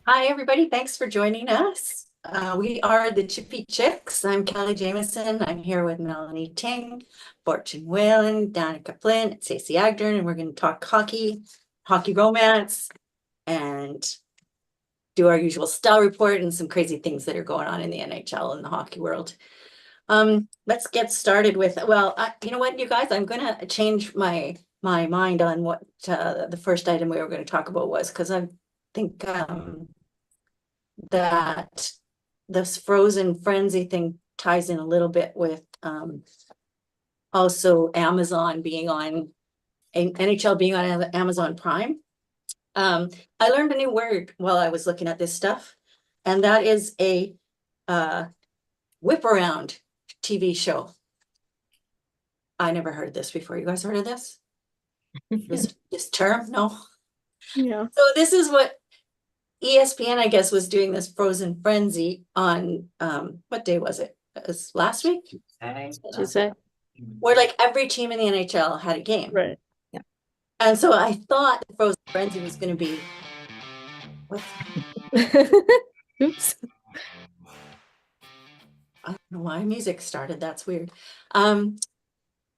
Hi, everybody. Thanks for joining us. We are the Chippy Chicks. I'm Kelly Jamieson. I'm here with Melanie Ting, Fortune Whalen, Danica Flint, Stacey Agdern, and we're going to talk hockey, hockey romance, and do our usual style report and some crazy things that are going on in the NHL and the hockey world. Let's get started with, you know what, you guys, I'm gonna change my mind on what the first item we were going to talk about was, because I think that this frozen frenzy thing ties in a little bit with also Amazon being on NHL being on Amazon Prime. I learned a new word while I was looking at this stuff, and that is a whip around TV show. I never heard this before. You guys heard of this? This term? No. Yeah. So this is what ESPN, I guess, was doing this frozen frenzy on what day was it? It was last week? Tuesday. Where like every team in the NHL had a game. Right. And so I thought the frozen frenzy was going to be what's Oops. I don't know why music started. That's weird.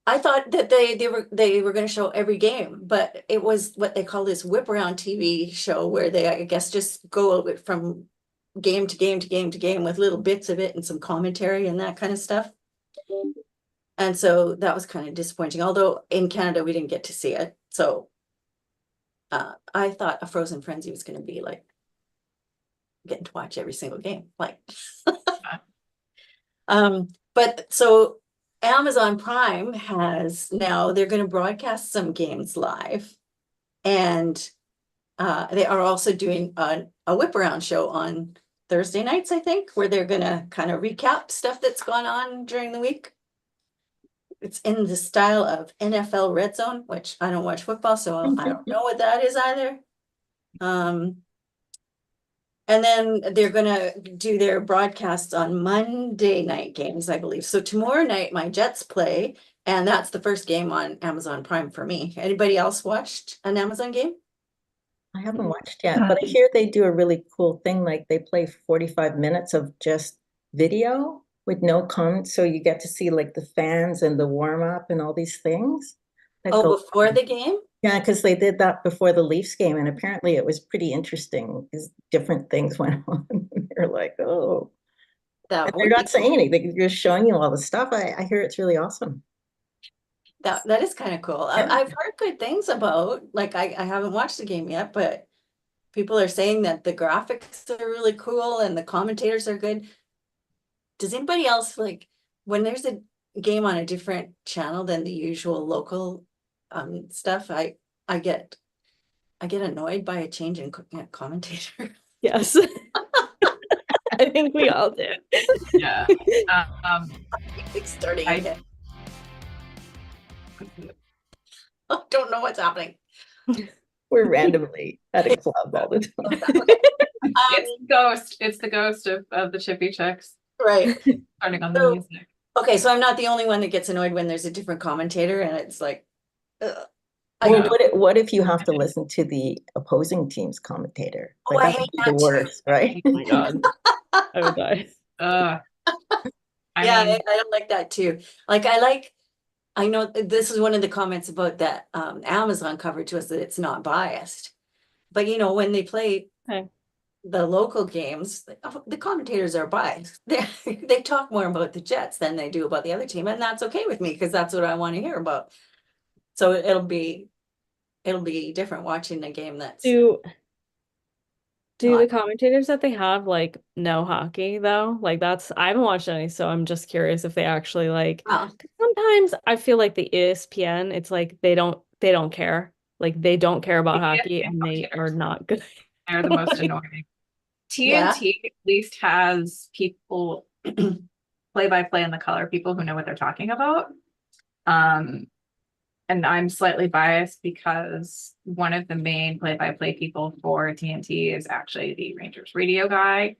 I thought that they were going to show every game, but it was what they call this whip around TV show where they, I guess, just go from game to game to game to game with little bits of it and some commentary and that kind of stuff. And so that was kind of disappointing, although in Canada we didn't get to see it. So I thought a frozen frenzy was going to be like getting to watch every single game. Like, but so Amazon Prime has now, they're going to broadcast some games live, and they are also doing a whip around show on Thursday nights, I think, where they're going to kind of recap stuff that's gone on during the week. It's in the style of NFL Red Zone, which I don't watch football, so I don't know what that is either. And then they're gonna do their broadcasts on Monday night games, I believe. So tomorrow night, my Jets play, and that's the first game on Amazon Prime for me. Anybody else watched an Amazon game? I haven't watched yet, but I hear they do a really cool thing. Like they play 45 minutes of just video with no comments. So you get to see like the fans and the warm up and all these things that Oh, go. before the game? Yeah, because they did that before the Leafs game, and apparently it was pretty interesting because different things went on. They're like, oh, and That they're would be not saying anything. They're just showing you all the stuff. I hear it's really awesome. that is kind of cool. Yeah. I've heard good things about, like, I haven't watched the game yet, but people are saying that the graphics are really cool and the commentators are good. Does anybody else like when there's a game on a different channel than the usual local stuff? I get I get annoyed by a change in commentator. Yes. I think we all do. Yeah. It's starting I- again. I don't know what's happening. We're randomly at a club all the time. It's the ghost of the Chippy Chicks Right. turning on the So- music. Okay, so I'm not the only one that gets annoyed when there's a different commentator, and it's like, ugh. Well, what if you have to listen to the opposing team's commentator? Oh, I hate the that too. worst, right? Oh my God. I would die. I Yeah, mean, I don't like that too. I know this is one of the comments about that Amazon coverage was that it's not biased. But you know, when they play Okay. the local games, the commentators are biased. They talk more about the Jets than they do about the other team, and that's okay with me because that's what I want to hear about. So it'll be different watching a game that's Do not- the commentators that they have like know hockey though? Like I haven't watched any, so I'm just curious if they actually like Oh, 'cause sometimes I feel like the ESPN, it's like they don't care. Like they don't care about The hockey ESPN and they are not good. they're the most annoying. Yeah. TNT at least has people play by play in the color, people who know what they're talking about. And I'm slightly biased because one of the main play-by-play people for TNT is actually the Rangers radio guy.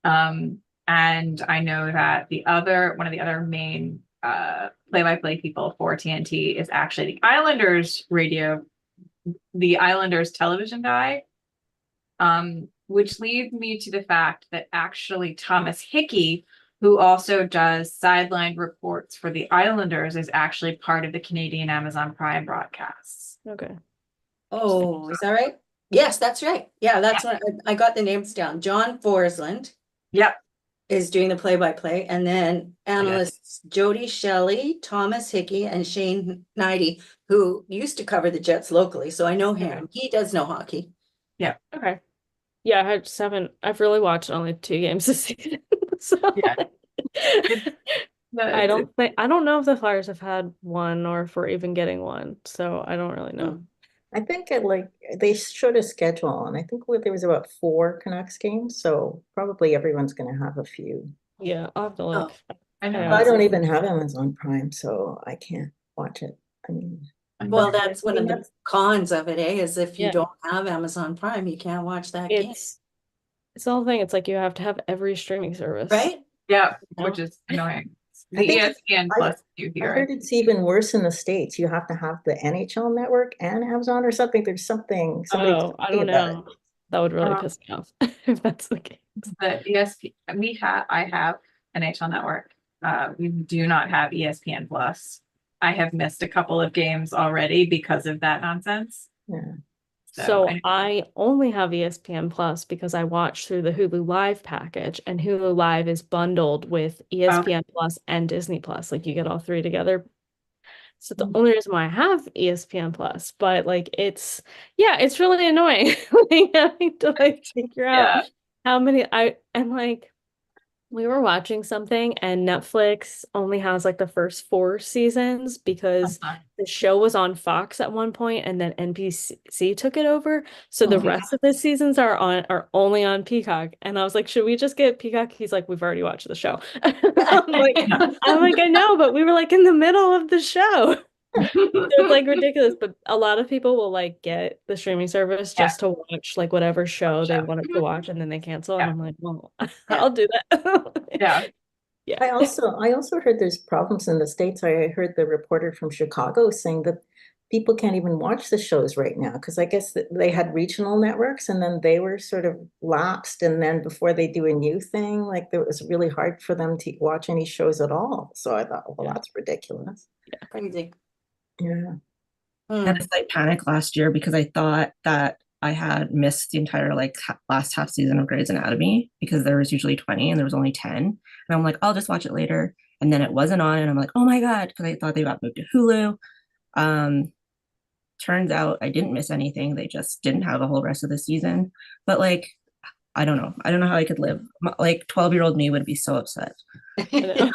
And I know that one of the other main play-by-play people for TNT is actually the Islanders television guy. which leads me to the fact that actually Thomas Hickey, who also does sideline reports for the Islanders, is actually part of the Canadian Amazon Prime broadcasts. Okay. Oh, is that right? Yes, that's right. Yeah, that's what I got the names down. John Forsland Yep. is doing the play-by-play, and then analysts Jody Shelley, Thomas Hickey, and Shane Knighty, who used to cover the Jets locally, so I know him. He does know hockey. Okay. Yeah, I've really watched only 2 games this season. So Yeah. I don't know if the Flyers have had one or if we're even getting one. So I don't really know. I think they showed a schedule, and I think there was about 4 Canucks games, so probably everyone's going to have a few. Yeah, I'll have to look. I know. Yeah. I don't even have Amazon Prime, so I can't watch it. I mean, Well, that's one of the that's- cons of it, is if you Yeah. don't have Amazon Prime, you can't watch that game, It's the whole thing. It's like you have to have every streaming service. right? Yeah, No. which is annoying. I The think ESPN Plus you I hear heard it's even worse in the States. You have to have the NHL network and Amazon or something. There's something, somebody Oh, told I me don't about know. That would really piss me off if that's the case. the ESPN. I have NHL Network. We do not have ESPN Plus. I have missed a couple of games already because of that nonsense. Yeah. So I only have ESPN Plus because I watch through the Hulu Live package, and Hulu Live is bundled with ESPN Plus and Disney Plus. Like you get all 3 together. So the only reason why I have ESPN Plus, but like it's really annoying. Like having to like figure out how many we were watching something and Netflix only has like the first 4 seasons because the show was on Fox at one point and then NBC took it over. So the rest of the seasons are only on Peacock. And I was like, should we just get Peacock? He's like, we've already watched the show. I'm like, I know, but we were like in the middle of the show. It's like ridiculous, but a lot of people will like get the streaming service just to watch like whatever show they wanted to watch and then they cancel. And I'm like, well, I'll do that. Yeah. I also heard there's problems in the States. I heard the reporter from Chicago saying that people can't even watch the shows right now because I guess they had regional networks and then they were sort of lapsed. And then before they do a new thing, like it was really hard for them to watch any shows at all. So I thought, well, that's ridiculous. Yeah, crazy. Yeah. I had a slight panic last year because I thought that I had missed the entire last half season of Grey's Anatomy because there was usually 20 and there was only 10. And I'm like, I'll just watch it later. And then it wasn't on and I'm like, oh my God, because I thought they got moved to Hulu. Turns out I didn't miss anything. They just didn't have the whole rest of the season. But like, I don't know. I don't know how I could live. Like 12-year-old me would be so upset. Right.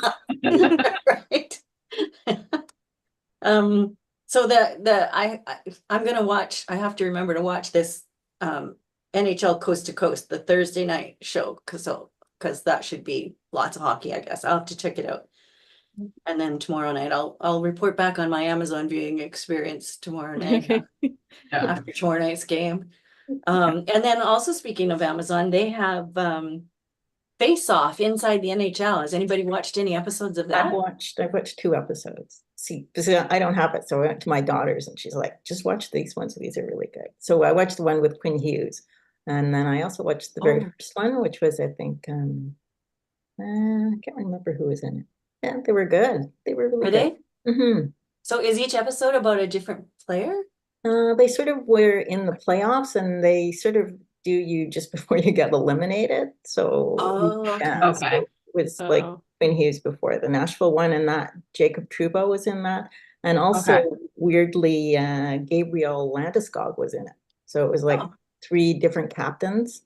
So I'm gonna watch. I have to remember to watch this NHL Coast to Coast, the Thursday night show, because that should be lots of hockey. I guess I'll have to check it out. And then tomorrow night I'll report back on my Amazon viewing experience tomorrow night after tomorrow night's game. And then also speaking of Amazon, they have Face Off inside the NHL. Has anybody watched any episodes of that? I've watched 2 episodes. See, because I don't have it, so I went to my daughter's and she's like, just watch these ones. These are really good. So I watched the one with Quinn Hughes. And then I also watched the very first one, which was, I think, I can't remember who was in it. Yeah, they were good. They were really good. Mm-hmm. So is each episode about a different player? They sort of were in the playoffs and they sort of do you just before you get eliminated. So yeah, so it was like Quinn Hughes before the Nashville one, and that Jacob Trouba was in that. And also weirdly, Gabriel Landeskog was in it. So it was like 3 different captains.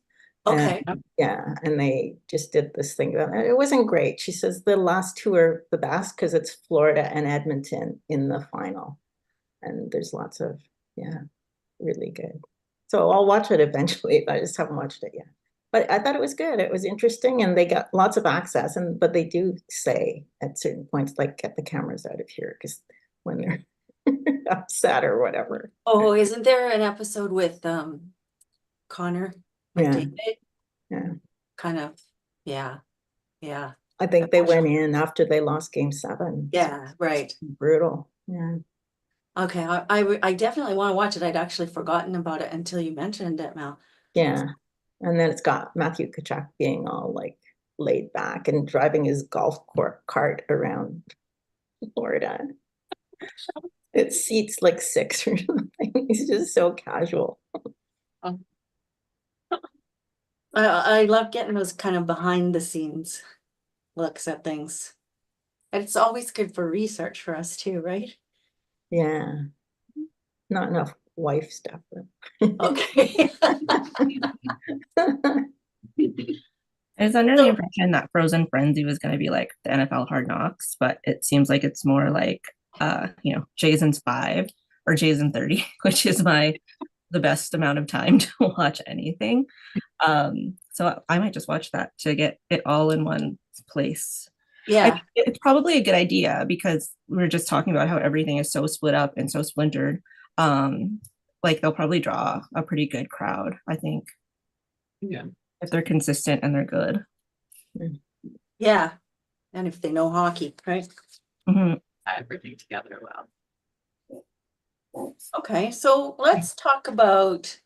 Okay. Yeah, and they just did this thing. It wasn't great. She says the last 2 are the best because it's Florida and Edmonton in the final. And there's lots of, really good. So I'll watch it eventually, but I just haven't watched it yet. But I thought it was good. It was interesting and they got lots of access. But they do say at certain points, like, get the cameras out of here because when they're upset or whatever. Oh, isn't there an episode with Connor? David? Yeah. Kind of, yeah. I think they went in after they lost game 7. Yeah, right. Brutal. Yeah. Okay, I definitely want to watch it. I'd actually forgotten about it until you mentioned it, Mel. Yeah. And then it's got Matthew Kachuk being all like laid back and driving his golf cart around Florida. It seats like 6 or something. He's just so casual. I love getting those kind of behind the scenes looks at things. And it's always good for research for us too, right? Yeah. Not enough wife stuff. Okay. I was under the So- impression that Frozen Frenzy was going to be like the NFL Hard Knocks, but it seems like it's more like, Jason's 5 or Jason 30, which is the best amount of time to watch anything. So I might just watch that to get it all in one place. I Yeah, think it's probably a good idea because we were just talking about how everything is so split up and so splintered. Like they'll probably draw a pretty good crowd, I think. Yeah. If they're consistent and they're good. yeah. And if they know hockey, right? Mhm. Everything together well. Okay, so let's talk about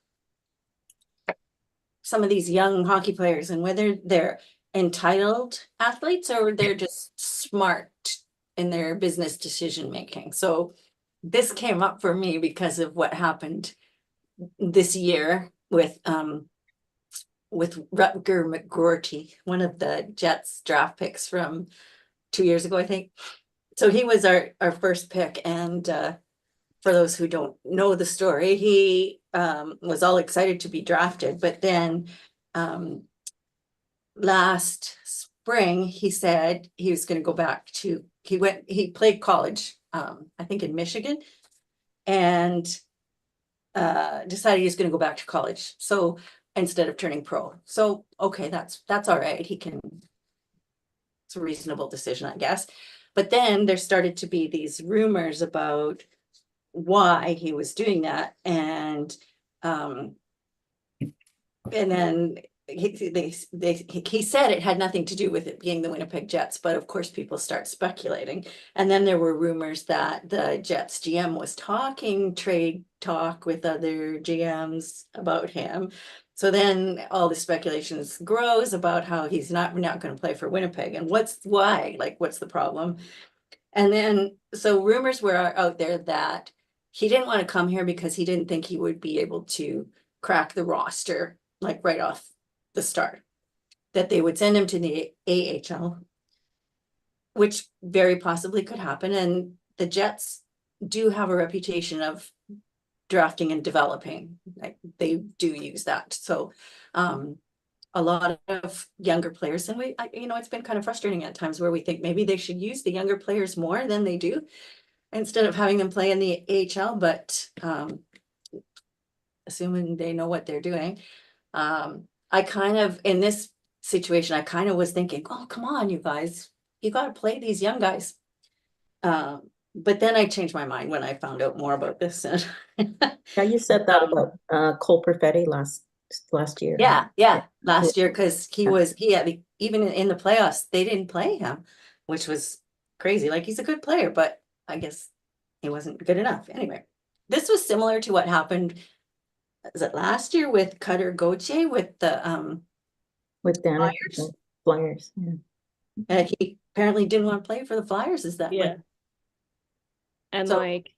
some of these young hockey players and whether they're entitled athletes or they're just smart in their business decision making. So this came up for me because of what happened this year with Rutger McGroarty, one of the Jets draft picks from 2 years ago, I think. So he was our first pick, and for those who don't know the story, he was all excited to be drafted, but then last spring he said he was going to go back to he played college, I think in Michigan, and decided he was going to go back to college. So instead of turning pro. So okay, that's all right. It's a reasonable decision, I guess. But then there started to be these rumors about why he was doing that, and then he said it had nothing to do with it being the Winnipeg Jets, but of course people start speculating. And then there were rumors that the Jets GM was trade talk with other GMs about him. So then all the speculations grows about how he's not going to play for Winnipeg, and what's the problem? And then so rumors were out there that he didn't want to come here because he didn't think he would be able to crack the roster like right off the start, that they would send him to the AHL, which very possibly could happen. And the Jets do have a reputation of drafting and developing. Like they do use that. So a lot of younger players, and it's been kind of frustrating at times where we think maybe they should use the younger players more than they do instead of having them play in the AHL, but assuming they know what they're doing. I kind of, in this situation, I kind of was thinking, oh, come on, you guys, you got to play these young guys. But then I changed my mind when I found out more about this. Yeah, you said that about Cole Perfetti last year. Yeah, last year, because he had, even in the playoffs, they didn't play him, which was crazy. Like he's a good player, but I guess he wasn't good enough. Anyway, this was similar to what happened, was it last year with Cutter Gauthier with the with Danica Flyers. Yeah. he apparently didn't want to play for the Flyers. Is that Yeah. And So- like,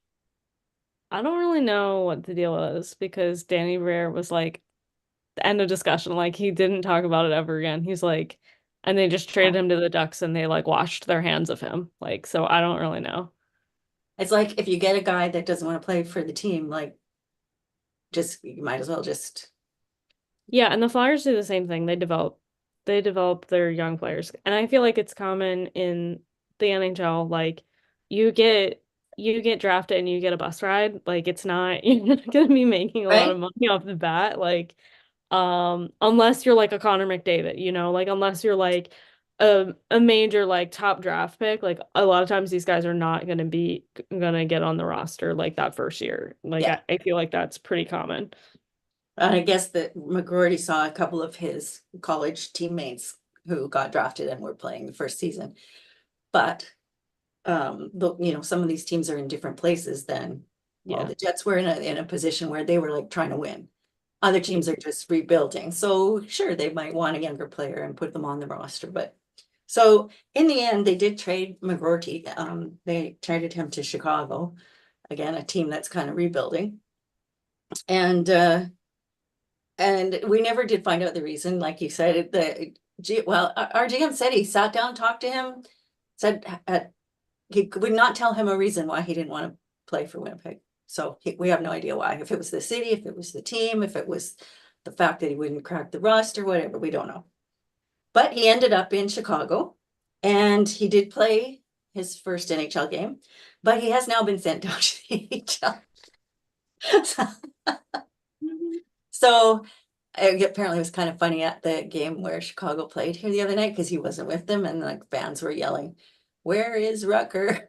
I don't really know what the deal is because Danny Briere was like, the end of discussion. Like he didn't talk about it ever again. He's like, and they just traded him to the Ducks and they like washed their hands of him. Like, so I don't really know. It's like if you get a guy that doesn't want to play for the team, like you might as well just. Yeah, and the Flyers do the same thing. They develop their young players. And I feel like it's common in the NHL, like you get drafted and you get a bus ride. Like it's not, you're not gonna be making a lot of money off the bat. Like unless you're like a Connor McDavid, like unless you're like a major like top draft pick, like a lot of times these guys are not gonna get on the roster like that first year. Like Yeah. I feel like that's pretty common. And I guess that McGroarty saw a couple of his college teammates who got drafted and were playing the first season. But some of these teams are in different places than Yeah. the Jets were in a position where they were like trying to win. Other teams are just rebuilding. So sure, they might want a younger player and put them on the roster. But so in the end, they did trade McGroarty. They traded him to Chicago. Again, a team that's kind of rebuilding. And we never did find out the reason. Like you said, our GM said he sat down, talked to him, said he would not tell him a reason why he didn't want to play for Winnipeg. So we have no idea why. If it was the city, if it was the team, if it was the fact that he wouldn't crack the roster, whatever, we don't know. But he ended up in Chicago, and he did play his first NHL game, but he has now been sent down to the AHL. So apparently it was kind of funny at the game where Chicago played here the other night because he wasn't with them, and like fans were yelling, "Where is Rucker?"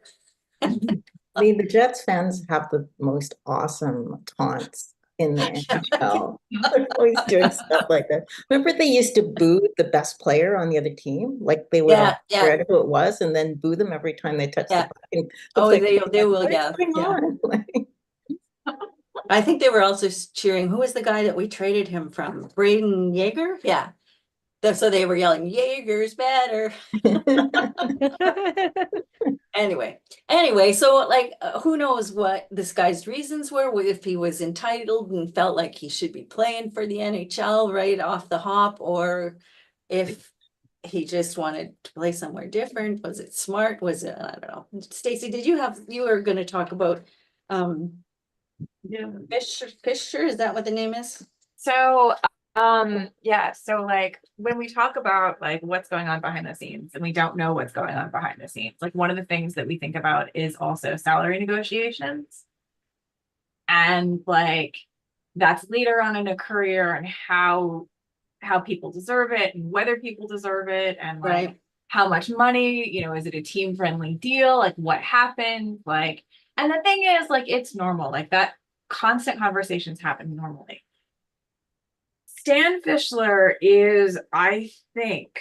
I mean, the Jets fans have the most awesome taunts in the NHL. They're always doing stuff like that. Remember they used to boo the best player on the other team? Like they would all forget who it was and then boo them every time they touched the puck. And they will, what is going on? I think they were also cheering, who was the guy that we traded him from? Braden Yeager? Yeah. So they were yelling, Yeager's better. Anyway, so like, who knows what this guy's reasons were, if he was entitled and felt like he should be playing for the NHL right off the hop, or if he just wanted to play somewhere different. Was it smart? Was it, I don't know. Stacey, you were going to talk about, Fisher, is that what the name is? So yeah, so like when we talk about like what's going on behind the scenes and we don't know what's going on behind the scenes, like one of the things that we think about is also salary negotiations. And like that's later on in a career and how people deserve it and whether people deserve it and like how much money, is it a team friendly deal? Like what happened? Like, and the thing is like it's normal, like that constant conversations happen normally. Stan Fischler is, I think,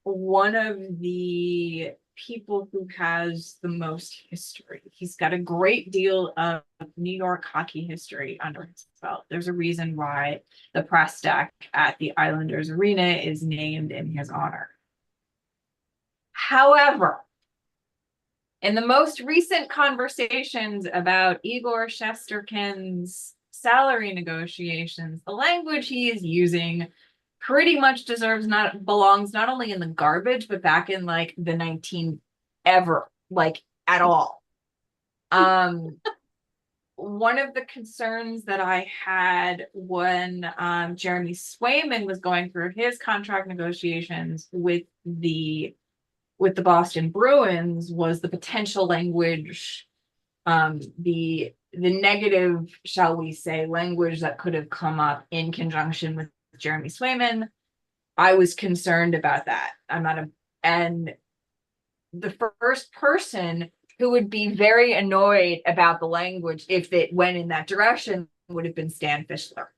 one of the people who has the most history. He's got a great deal of New York hockey history under his belt. There's a reason why the press deck at the Islanders Arena is named in his honor. However, in the most recent conversations about Igor Shesterkin's salary negotiations, the language he is using pretty much belongs not only in the garbage, but back in like the 19 ever, like at all. One of the concerns that I had when Jeremy Swayman was going through his contract negotiations with the Boston Bruins was the potential language, the negative, shall we say, language that could have come up in conjunction with Jeremy Swayman. I was concerned about that. And the first person who would be very annoyed about the language if it went in that direction would have been Stan Fischler.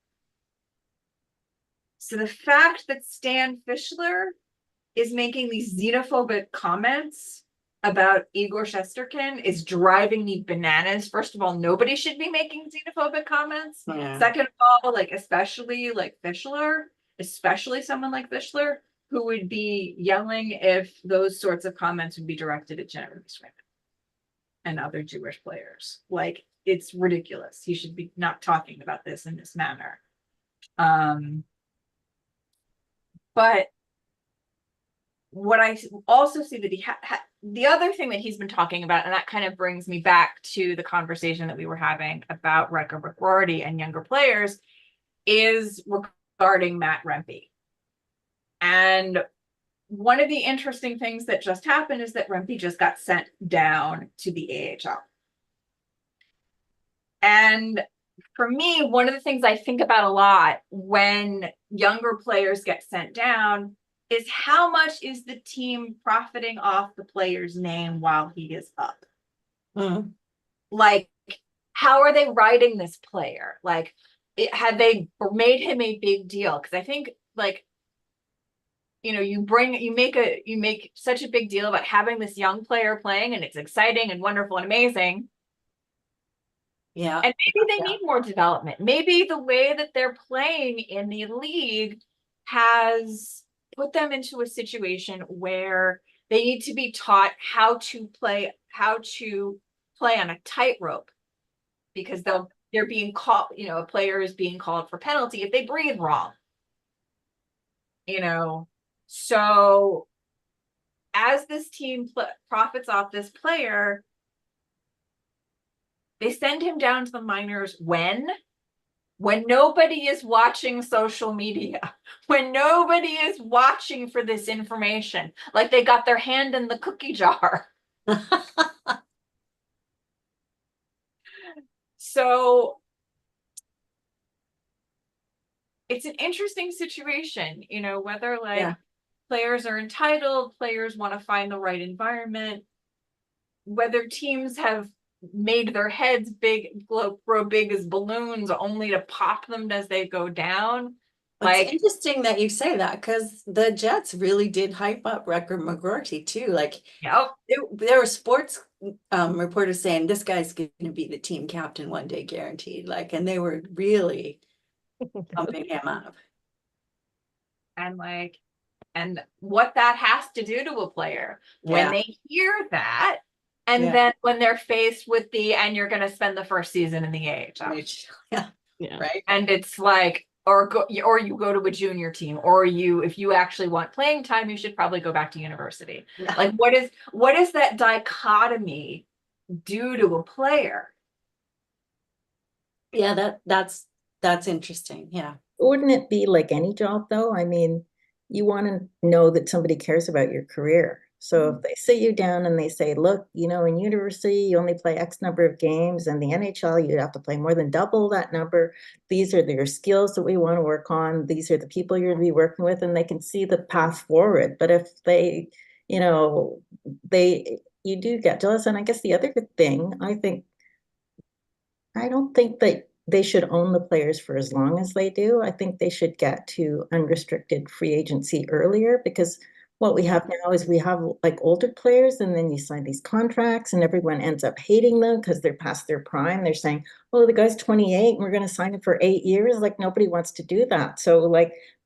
So the fact that Stan Fischler is making these xenophobic comments about Igor Shesterkin is driving me bananas. First of all, nobody should be making xenophobic comments. Yeah. Second of all, like especially like Fischler, especially someone like Fischler, who would be yelling if those sorts of comments would be directed at Jeremy Swayman and other Jewish players. Like it's ridiculous. He should be not talking about this in this manner. But what I also see that he the other thing that he's been talking about, and that kind of brings me back to the conversation that we were having about Riker McGroarty and younger players, is regarding Matt Rempe. And one of the interesting things that just happened is that Rempe just got sent down to the AHL. And for me, one of the things I think about a lot when younger players get sent down is how much is the team profiting off the player's name while he is up? Mm-hmm. Like, how are they writing this player? Like, had they made him a big deal? Because I think, like, you make such a big deal about having this young player playing, and it's exciting and wonderful and amazing. Yeah. And maybe they Yeah. need more development. Maybe the way that they're playing in the league has put them into a situation where they need to be taught how to play on a tightrope, because they're being called, a player is being called for penalty if they breathe wrong. So as this team profits off this player, they send him down to the minors when nobody is watching social media, when nobody is watching for this information, like they got their hand in the cookie jar. So it's an interesting situation, whether players are entitled, players want to find the right environment, whether teams have made their heads grow big as balloons only to pop them as they go down. It's interesting that you say that, because the Jets really did hype up Wrecker McGroarty too. Yep. There were sports reporters saying this guy's going to be the team captain one day, guaranteed. And they were really pumping him up. And what that has to do to a player when they hear that, and then when they're faced with and you're going to spend the first season in the AHL. Yeah. Right. And it's or you go to a junior team, or if you actually want playing time, you should probably go back to university. Yeah. What does that dichotomy do to a player? Yeah, that's interesting. Yeah. Wouldn't it be like any job though? I mean, you want to know that somebody cares about your career. So if they sit you down and they say, look, in university, you only play X number of games, and the NHL, you have to play more than double that number. These are your skills that we want to work on. These are the people you're going to be working with, and they can see the path forward. But if they, you do get jealous. And I guess the other thing, I don't think that they should own the players for as long as they do. I think they should get to unrestricted free agency earlier, because what we have now is we have older players, and then you sign these contracts and everyone ends up hating them because they're past their prime. They're saying, oh, the guy's 28 and we're going to sign him for 8 years. Nobody wants to do that. So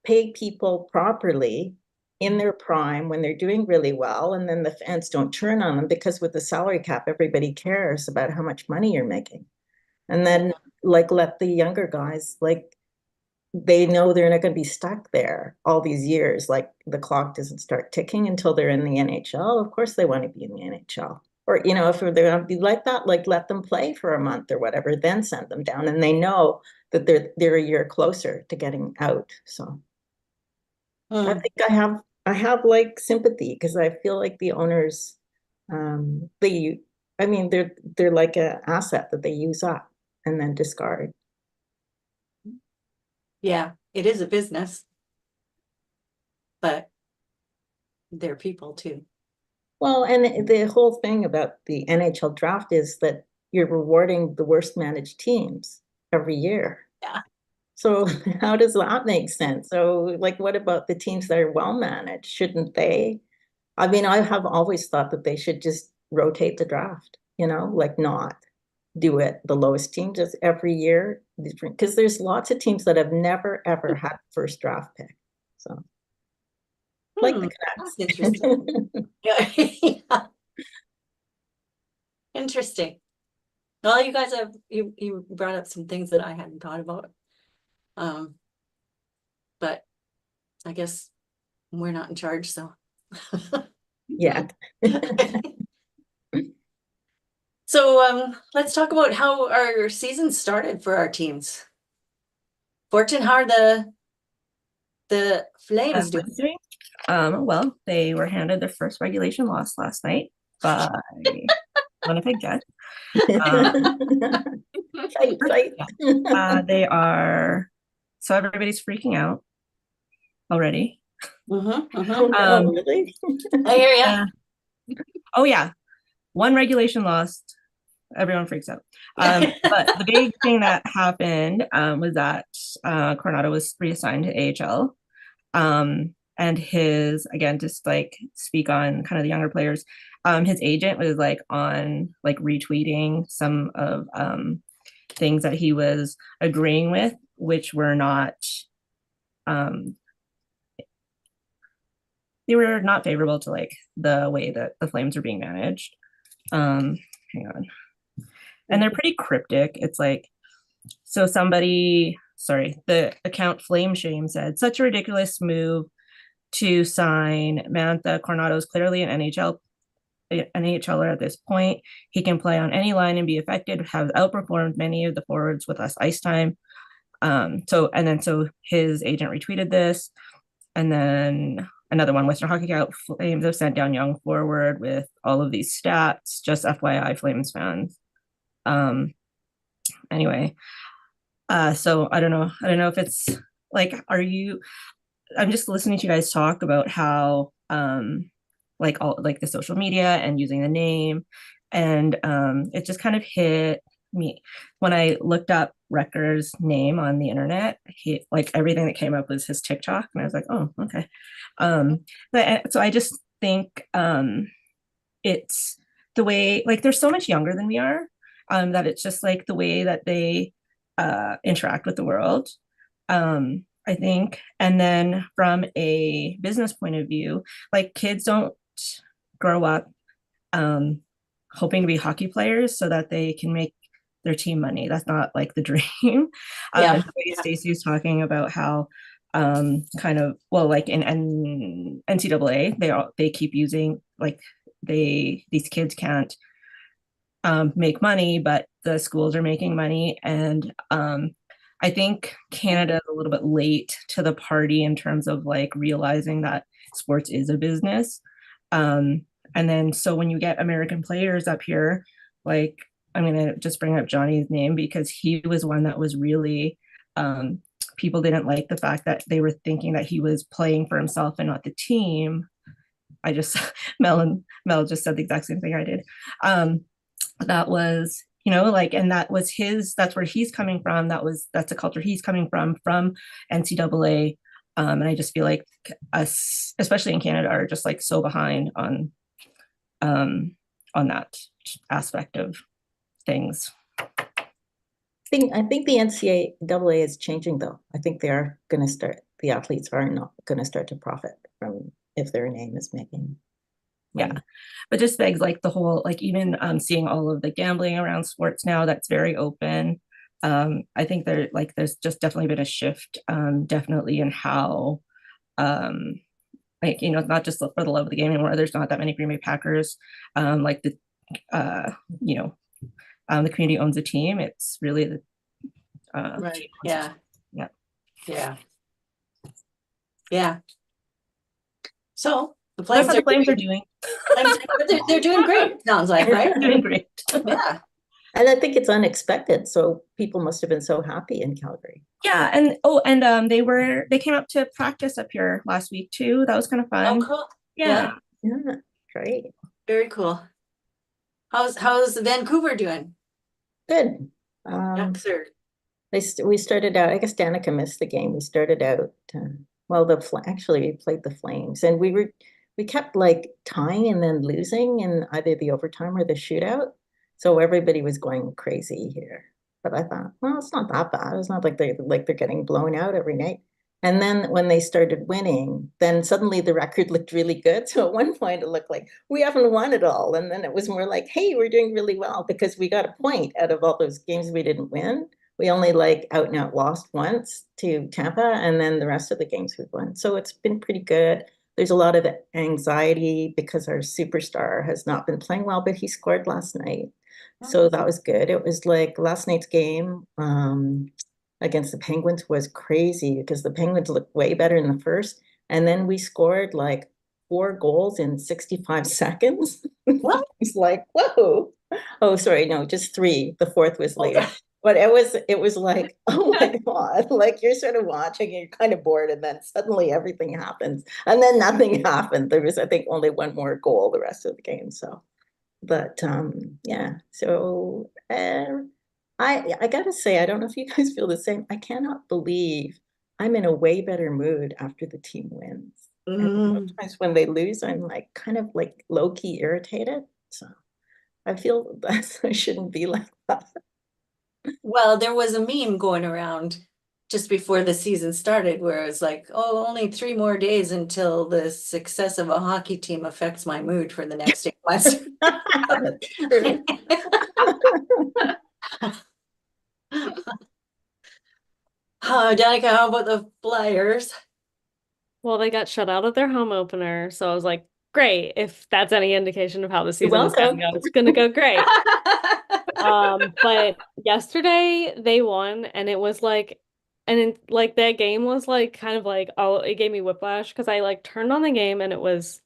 pay people properly in their prime when they're doing really well, and then the fans don't turn on them, because with the salary cap, everybody cares about how much money you're making. And then let the younger guys, they know they're not going to be stuck there all these years. The clock doesn't start ticking until they're in the NHL. Of course they want to be in the NHL. Or, if they're going to be like that, let them play for a month or whatever, then send them down. And they know that they're a year closer to getting out. So I think I have sympathy, because I feel like the owners, they're like an asset that they use up and then discard. Yeah, it is a business, but they're people too. Well, and the whole thing about the NHL draft is that you're rewarding the worst managed teams every year. Yeah. So how does that make sense? So what about the teams that are well managed? Shouldn't they? I mean, I have always thought that they should just rotate the draft, not do it the lowest team just every year, because there's lots of teams that have never ever had first draft pick. So the That's interesting. Yeah. Interesting. Well, you guys you brought up some things that I hadn't thought about. But I guess we're not in charge, so Yeah. So let's talk about how our season started for our teams. Fortune, how are the Flames doing? Well, they were handed their first regulation loss last night by Winnipeg Jet. Fight. They are, so everybody's freaking out already. Oh, really? I hear ya. Oh yeah, one regulation lost, everyone freaks out. But the big thing that happened was that Coronado was reassigned to AHL. And his, again, just speak on kind of the younger players, his agent was on retweeting some of things that he was agreeing with, which were not, they were not favorable to like the way that the Flames are being managed. Hang on. And they're pretty cryptic. It's like, so somebody, sorry, the account Flame Shame said, such a ridiculous move to sign Mantha. Coronado is clearly an NHLer at this point. He can play on any line and be effective, has outperformed many of the forwards with less ice time. So his agent retweeted this. And then another one, Western Hockey Account, Flames have sent down young forward with all of these stats, just FYI Flames fans. Anyway, so I don't know if it's like, I'm just listening to you guys talk about how like all like the social media and using the name, and it just kind of hit me when I looked up Recker's name on the internet. He, like, everything that came up was his TikTok, and I was like, oh, okay. But so I just think it's the way, like, they're so much younger than we are, that it's just like the way that they interact with the world. I think. And then from a business point of view, like, kids don't grow up hoping to be hockey players so that they can make their team money. That's not like the dream. Yeah. Stacey was talking about how kind of, well, like in NCAA, they keep using, like, these kids can't make money, but the schools are making money. And I think Canada is a little bit late to the party in terms of like realizing that sports is a business. And then so when you get American players up here, like, I'm gonna just bring up Johnny's name because he was one that was really, people didn't like the fact that they were thinking that he was playing for himself and not the team. I just, Mel just said the exact same thing I did. That was, you know, like, and that's where he's coming from. That's a culture he's coming from NCAA. And I just feel like us, especially in Canada, are just like so behind on that aspect of things. I think the NCAA is changing, though. I think the athletes are not going to start to profit from if their name is making money. Yeah, but just begs like the whole, like, even seeing all of the gambling around sports now, that's very open. I think there's just definitely been a shift, definitely in how, like, you know, not just for the love of the game anymore. There's not that many Green Bay Packers. Like the, you know, the community owns a team. It's really the Right. Yeah. Yeah. Yeah. Yeah. So the That's Flames what are the Flames are doing. they're doing great. Sounds like, right? They're doing great. Yeah. And I think it's unexpected. So people must have been so happy in Calgary. Yeah, and they came up to practice up here last week too. That was kind of fun. Oh, cool. Yeah. Yeah, great. Very cool. How's Vancouver doing? Good. Yes, sir. We started out, I guess Danica missed the game. We started out, actually we played the Flames, and we kept like tying and then losing in either the overtime or the shootout. So everybody was going crazy here. But I thought, well, it's not that bad. It's not like they're getting blown out every night. And then when they started winning, then suddenly the record looked really good. So at one point it looked like we haven't won it all. And then it was more like, hey, we're doing really well because we got a point out of all those games we didn't win. We only like out and out lost once to Tampa, and then the rest of the games we've won. So it's been pretty good. There's a lot of anxiety because our superstar has not been playing well, but he scored last night. So that was good. It was like last night's game against the Penguins was crazy because the Penguins looked way better in the first. And then we scored like 4 goals in 65 seconds. What? It's like, whoa. Oh, sorry. No, just 3. The 4th was later. Okay. But it was like, oh my God, like you're sort of watching and you're kind of bored, and then suddenly everything happens. And then nothing happened. There was, I think, only one more goal the rest of the game. So, but yeah. So I gotta say, I don't know if you guys feel the same. I cannot believe I'm in a way better mood after the team wins. And sometimes when they lose, I'm like kind of like low-key irritated. So I feel that I shouldn't be like that. Well, there was a meme going around just before the season started where it was like, oh, only 3 more days until the success of a hockey team affects my mood for the next 8 months. True. Danica, how about the Flyers? Well, they got shut out of their home opener, so I was like, great. If that's any indication of how the season is going to welcome. go, it's going to go great. But yesterday they won, and it was like, like that game was like kind of like, oh, it gave me whiplash because I like turned on the game and it was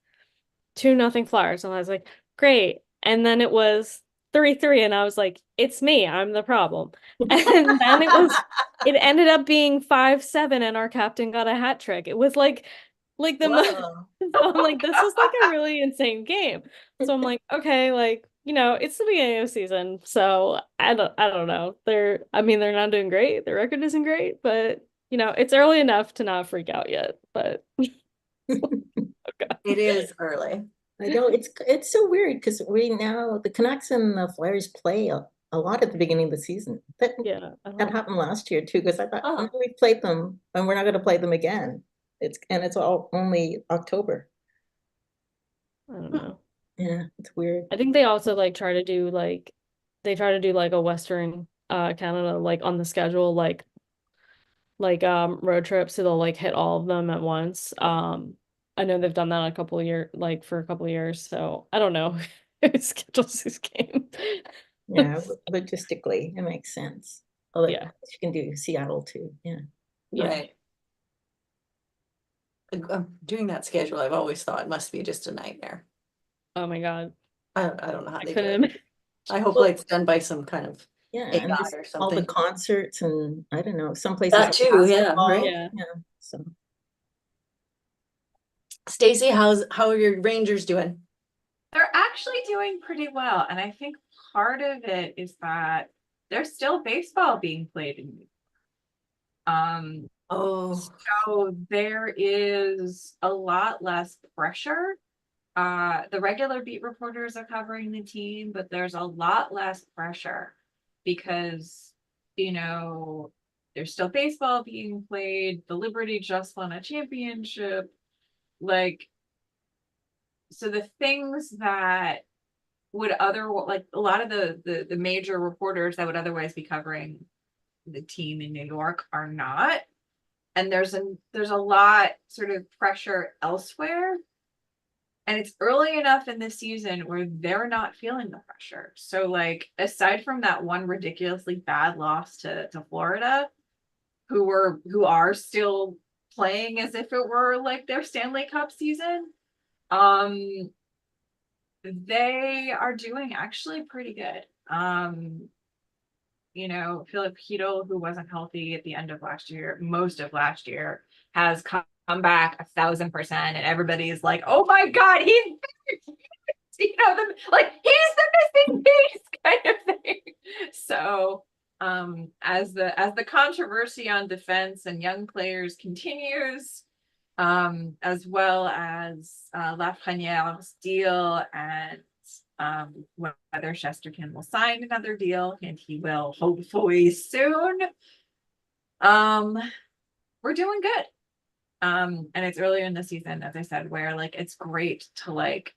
2-0 Flyers, and I was like, great. And then it was 3-3, and I was like, it's me, I'm the problem. And then it ended up being 5-7, and our captain got a hat trick. It was like the Wow. so I'm like, this is like a really insane game. So I'm like, okay, like, it's the beginning of the season, so I don't know. They're not doing great. Their record isn't great, but it's early enough to not freak out yet. But okay. It is early. I know it's so weird because the Canucks and the Flyers play a lot at the beginning of the season. Yeah, That happened last year too, because I thought, Oh. oh, we played them and we're not going to play them again. It's all only October. I don't know. Yeah, it's weird. I think they also like try to do like a Western Canada like on the schedule like road trips, so they'll like hit all of them at once. I know they've done that for a couple of years, so I don't know who schedules these games. Yeah, logistically, it makes sense. Although Yeah. you can do Seattle too. Yeah. Yeah. Right. Doing that schedule, I've always thought must be just a nightmare. Oh my God. I don't know how I they do couldn't it. I hope Well, like it's done by some kind of Yeah, AI and just or all the something. concerts and I don't know, some places That have too, yeah, basketball. right. Yeah. Yeah. So Stacey, how are your Rangers doing? They're actually doing pretty well. And I think part of it is that there's still baseball being played in New York. Oh, So there is a lot less pressure. The regular beat reporters are covering the team, but there's a lot less pressure because, there's still baseball being played. The Liberty just won a championship. Like, so the things that would like a lot of the major reporters that would otherwise be covering the team in New York are not. And there's a lot sort of pressure elsewhere. And it's early enough in the season where they're not feeling the pressure. So like aside from that one ridiculously bad loss to Florida, who are still playing as if it were like their Stanley Cup season, they are doing actually pretty good. Philip Hedl, who wasn't healthy at the end of last year, most of last year, has come back 1,000%, and everybody is like, "Oh my God, he's he's the missing piece," kind of thing. So, as the controversy on defense and young players continues, as well as Lafreniere's deal and whether Shesterkin will sign another deal, and he will hopefully soon. We're doing good. And it's earlier in the season, as I said, where like it's great to like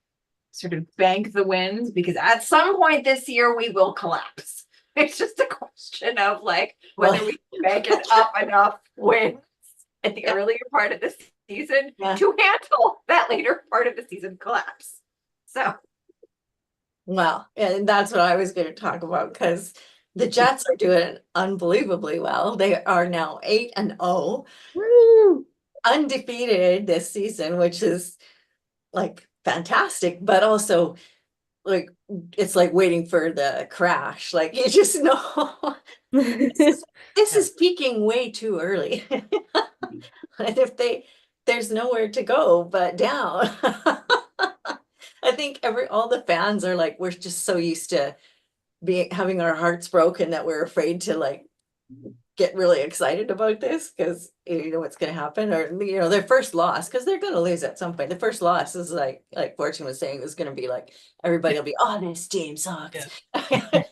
sort of bank the wins, because at some point this year we will collapse. It's just a question of like whether we bank it up enough wins at the earlier part of the season to handle that later part of the season collapse. So well, and that's what I was going to talk about, because the Jets are doing unbelievably well. They are now 8-0, undefeated this season, which is like fantastic, but also like it's like waiting for the crash. Like you just know this is peaking way too early. And if there's nowhere to go but down. I think all the fans are like, we're just so used to having our hearts broken that we're afraid to like get really excited about this, because you know what's going to happen, or their first loss, because they're going to lose at some point. The first loss is like Fortune was saying, is going to be like everybody will be, oh, this team sucks. I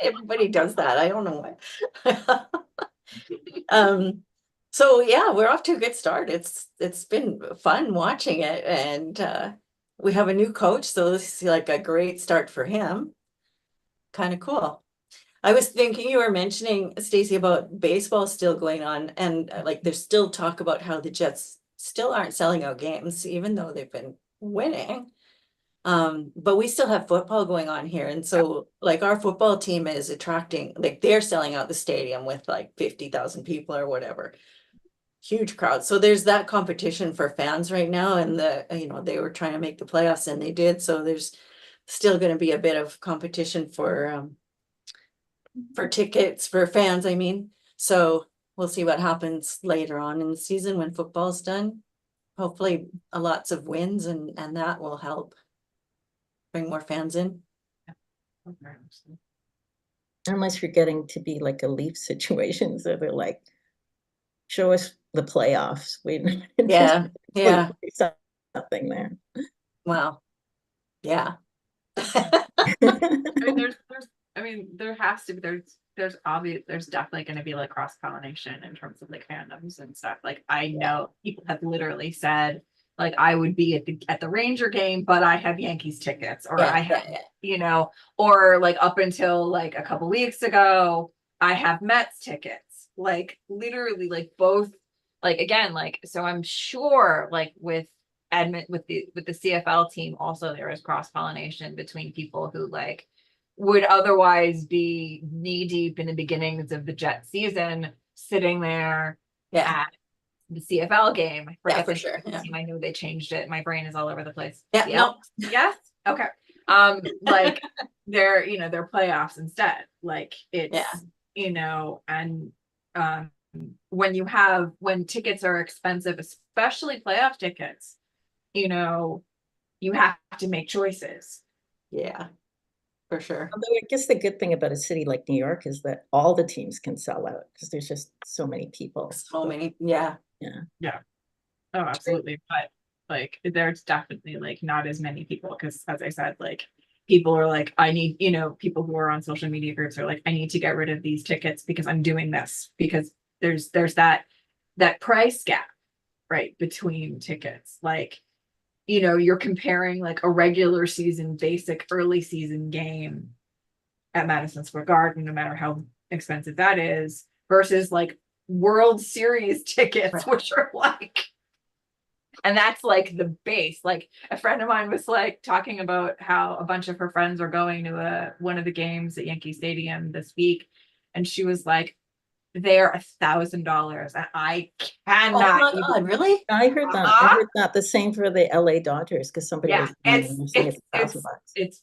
Everybody does that. I don't know why. So yeah, we're off to a good start. It's been fun watching it, and we have a new coach, so this is like a great start for him. Kind of cool. I was thinking you were mentioning, Stacey, about baseball still going on, and like there's still talk about how the Jets still aren't selling out games, even though they've been winning. But we still have football going on here, and so like our football team is attracting, like they're selling out the stadium with like 50,000 people or whatever. Huge crowd. So there's that competition for fans right now, and they were trying to make the playoffs and they did. So there's still going to be a bit of competition for tickets for fans, I mean. So we'll see what happens later on in the season when football's done. Hopefully lots of wins and that will help bring more fans in. Unless you're getting to be like a Leaf situation, so they're like, show us the playoffs. We Yeah, yeah. something there. Wow. Yeah. There's definitely going to be like cross pollination in terms of like fandoms and stuff. Like I know people have literally said like I would be at the Ranger game, but I have Yankees tickets, or I have or like up until like a couple weeks ago, I have Mets tickets. Like literally, like both. Like again, like so I'm sure like with the CFL team also there is cross pollination between people who like would otherwise be knee deep in the beginnings of the Jet season, sitting there at the CFL game. I forget for sure. team. I know they changed it. My brain is all over the place. Yeah. No. Yes. Okay. Like they're their playoffs instead. Like it's and when tickets are expensive, especially playoff tickets, you have to make choices. Yeah, for sure. Although I guess the good thing about a city like New York is that all the teams can sell out because there's just so many people. So many. Yeah. Oh, absolutely. But like there's definitely like not as many people because as I said, like people are like, I need, people who are on social media groups are like, I need to get rid of these tickets because I'm doing this because there's that price gap, right, between tickets. Like, you're comparing like a regular season, basic early season game at Madison Square Garden, no matter how expensive that is, versus like World Series tickets, which are like, and that's like the base. Like a friend of mine was like talking about how a bunch of her friends are going to one of the games at Yankee Stadium this week, and she was like, they're $1,000, and I cannot. Oh my God, really? I heard that. I heard that the same for the LA Dodgers because somebody was saying it's $1,000. It's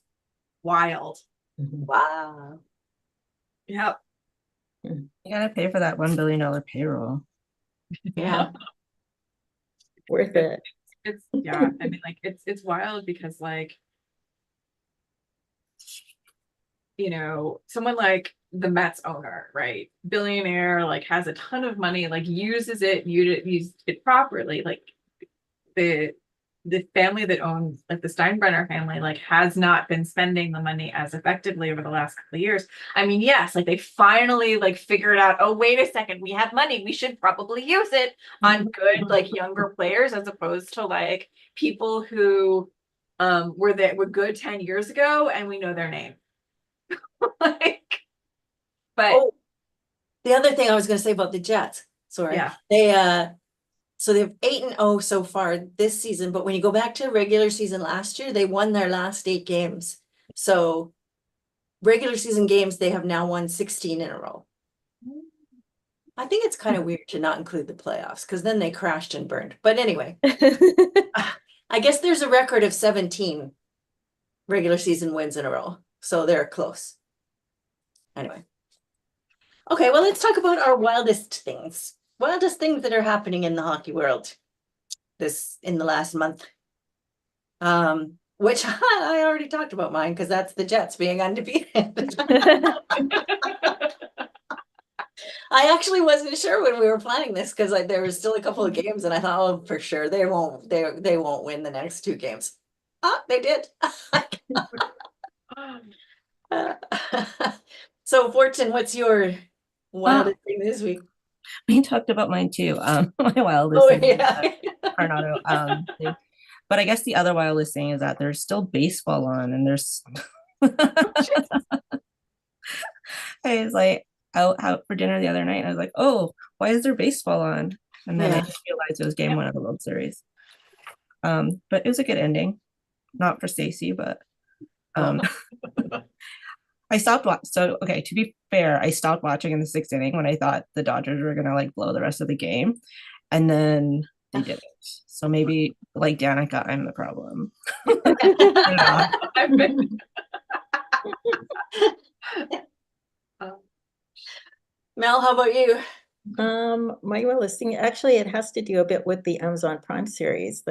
wild. Wow. Yep. You gotta pay for that $1 billion payroll. Yeah. Worth it. It's I mean, like it's wild because like someone like the Mets owner, right? Billionaire, like has a ton of money, like uses it properly. Like the family that owns, like the Steinbrenner family, like has not been spending the money as effectively over the last couple of years. I mean, yes, like they finally like figured out, oh, wait a second, we have money. We should probably use it on good, like younger players as opposed to like people who were good 10 years ago and we know their name. Like, but the other thing I was going to say about the Jets, sorry, so they've 8-0 so far this season, but when you go back to regular season last year, they won their last 8 games. So regular season games, they have now won 16 in a row. I think it's kind of weird to not include the playoffs because then they crashed and burned. But anyway, I guess there's a record of 17 regular season wins in a row. So they're close. Anyway. Okay, well, let's talk about our wildest things that are happening in the hockey world in the last month. Which I already talked about mine because that's the Jets being undefeated. I actually wasn't sure when we were planning this because there was still a couple of games and I thought, oh, for sure they won't win the next 2 games. They did. So Fortune, what's your wildest thing this week? We talked about mine too. My wildest Oh thing is yeah. Coronado thing. But I guess the other wildest thing is that there's still baseball on, and there's I was like out for dinner the other night, and I was like, oh, why is there baseball on? And then I Yeah. just realized it was game 1 of the World Series. But it was a good ending. Not for Stacey, but I stopped so okay, to be fair, I stopped watching in the 6th inning when I thought the Dodgers were gonna like blow the rest of the game. And then they didn't. So maybe like Danica, I'm the problem. Mel, how about you? My wildest thing, actually, it has to do a bit with the Amazon Prime series.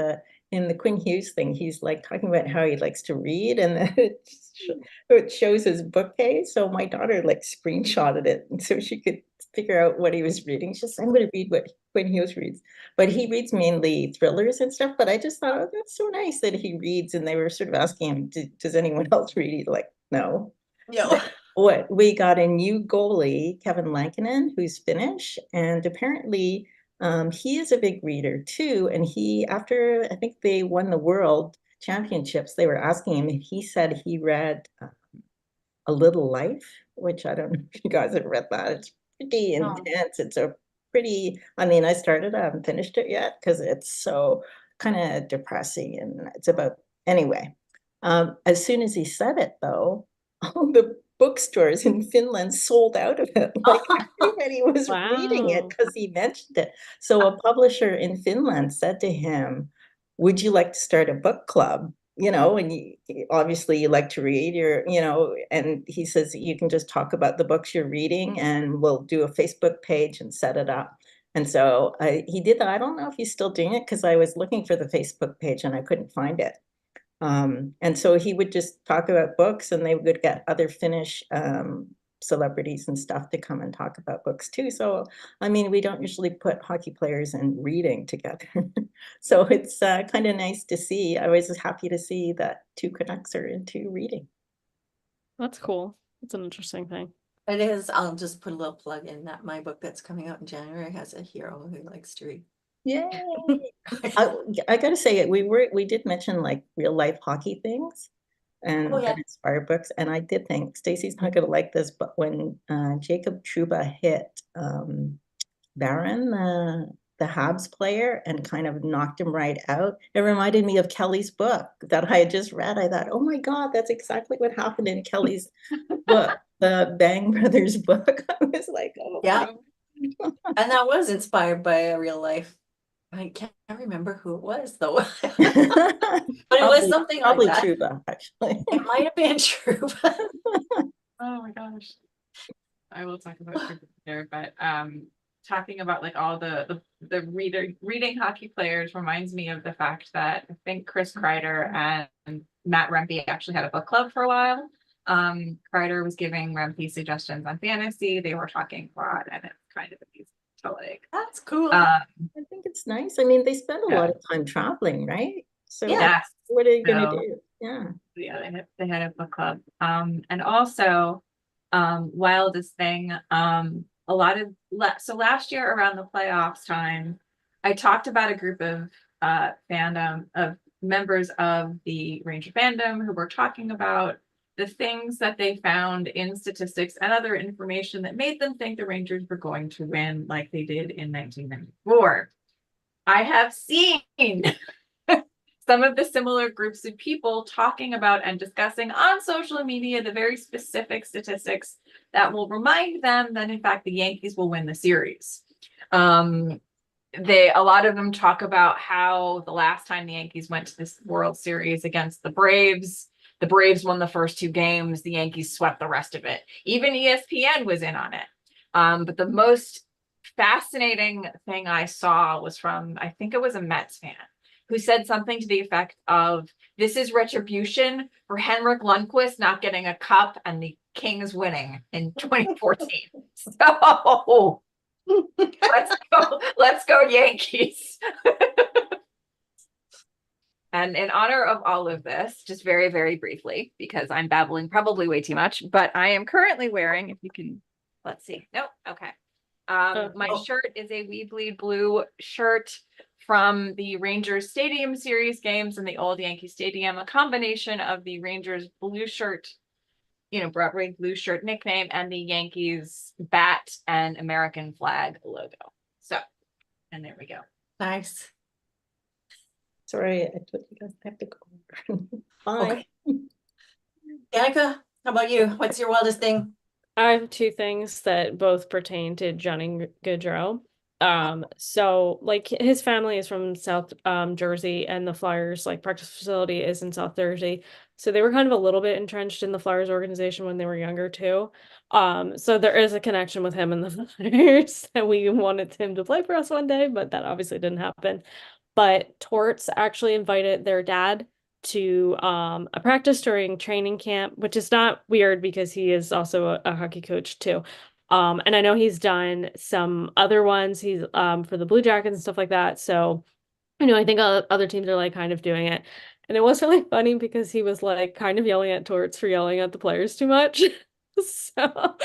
In the Quinn Hughes thing, he's like talking about how he likes to read, and then it shows his bookcase. So my daughter like screenshotted it, and so she could figure out what he was reading. She's just, I'm going to read what Quinn Hughes reads, but he reads mainly thrillers and stuff. But I just thought, oh, that's so nice that he reads. And they were sort of asking him, does anyone else read? He's like, no. No. What we got a new goalie, Kevin Lankinen, who's Finnish, and apparently he is a big reader too. And he, after I think they won the world championships, they were asking him, and he said he read A Little Life, which I don't know if you guys have read that. It's pretty intense. It's a pretty, I mean, I started, I haven't finished it yet because it's so kind of depressing, and it's about, anyway. As soon as he said it though, all the bookstores in Finland sold out of it. Like everybody was reading it because he mentioned it. So a publisher in Finland said to him, would you like to start a book club? You know, and obviously you like to read, and he says you can just talk about the books you're reading, and we'll do a Facebook page and set it up. And so he did that. I don't know if he's still doing it because I was looking for the Facebook page and I couldn't find it. And so he would just talk about books, and they would get other Finnish celebrities and stuff to come and talk about books too. So, I mean, we don't usually put hockey players and reading together. So it's kind of nice to see. I was happy to see that 2 Canucks are into reading. That's cool. That's an interesting thing. It is. I'll just put a little plug in that my book that's coming out in January has a hero who likes to read. Yay! I gotta say it. We did mention like real life hockey things and that inspire books. And I did think Stacey's not gonna like this, but when Jacob Trouba hit Barron, the Habs player, and kind of knocked him right out, it reminded me of Kelly's book that I had just read. I thought, oh my God, that's exactly what happened in Kelly's book, the Bang Brothers book. I was like, oh yeah. And that was inspired by a real life. I can't remember who it was though. But it was something probably like that. Trouba, actually. It might have been Trouba. Oh my gosh. I will talk about Trouba there, but talking about like all the reading hockey players reminds me of the fact that I think Chris Kreider and Matt Rempe actually had a book club for a while. Kreider was giving Rempe suggestions on fantasy. They were talking a lot, and it's kind of amazing to like. That's cool. I think it's nice. I mean, they spend a lot of time traveling, right? So what are you gonna do? Yeah, they had a book club. And also, wildest thing, a lot of so last year around the playoffs time, I talked about a group of fandom of members of the Ranger fandom who were talking about the things that they found in statistics and other information that made them think the Rangers were going to win like they did in 1994. I have seen some of the similar groups of people talking about and discussing on social media the very specific statistics that will remind them that in fact the Yankees will win the series. A lot of them talk about how the last time the Yankees went to this World Series against the Braves won the first 2 games, the Yankees swept the rest of it. Even ESPN was in on it. But the most fascinating thing I saw was from, I think it was a Mets fan, who said something to the effect of, this is retribution for Henrik Lundqvist not getting a cup and the Kings winning in 2014. So let's go Yankees. And in honor of all of this, just very, very briefly, because I'm babbling probably way too much, but I am currently wearing, if you can, let's see. Nope. Okay. My Oh. shirt is a We Bleed Blue shirt from the Rangers Stadium Series games in the old Yankee Stadium, a combination of the Rangers blue shirt, Broadway blue shirt nickname, and the Yankees bat and American flag logo. So, and there we go. Nice. Sorry, I told you guys I have to go. Bye. Okay. Danica, how about you? What's your wildest thing? I have two things that both pertain to Johnny Gaudreau. So like his family is from South Jersey, and the Flyers like practice facility is in South Jersey. So they were kind of a little bit entrenched in the Flyers organization when they were younger too. So there is a connection with him and the Flyers, and we wanted him to play for us one day, but that obviously didn't happen. But Torts actually invited their dad to a practice during training camp, which is not weird because he is also a hockey coach too. And I know he's done some other ones. He's for the Blue Jackets and stuff like that. So, I think other teams are like kind of doing it. And it was really funny because he was like kind of yelling at Torts for yelling at the players too much. So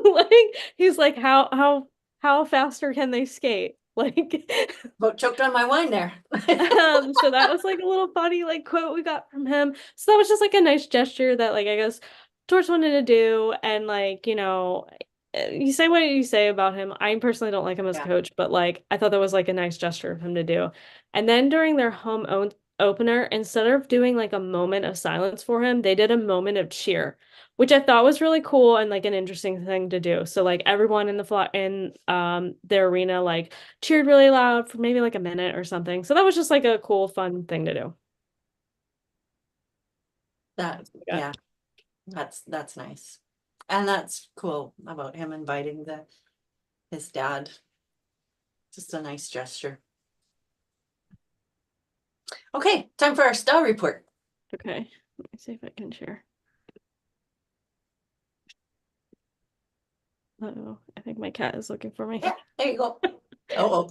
like he's like, how faster can they skate? Like About choked on my wine there. so that was like a little funny like quote we got from him. So that was just like a nice gesture that like I guess Torch wanted to do. And like, you say what you say about him. I personally don't like him as a Yeah. coach, but like I thought that was like a nice gesture of him to do. And then during their home own opener, instead of doing like a moment of silence for him, they did a moment of cheer, which I thought was really cool and like an interesting thing to do. So like everyone in the arena like cheered really loud for maybe like a minute or something. So that was just like a cool, fun thing to do. Yeah, that's nice. And that's cool about him inviting his dad. Just a nice gesture. Okay, time for our star report. Okay, let me see if I can share. Uh-oh, I think my cat is looking for me. Yeah, there you go. Oh.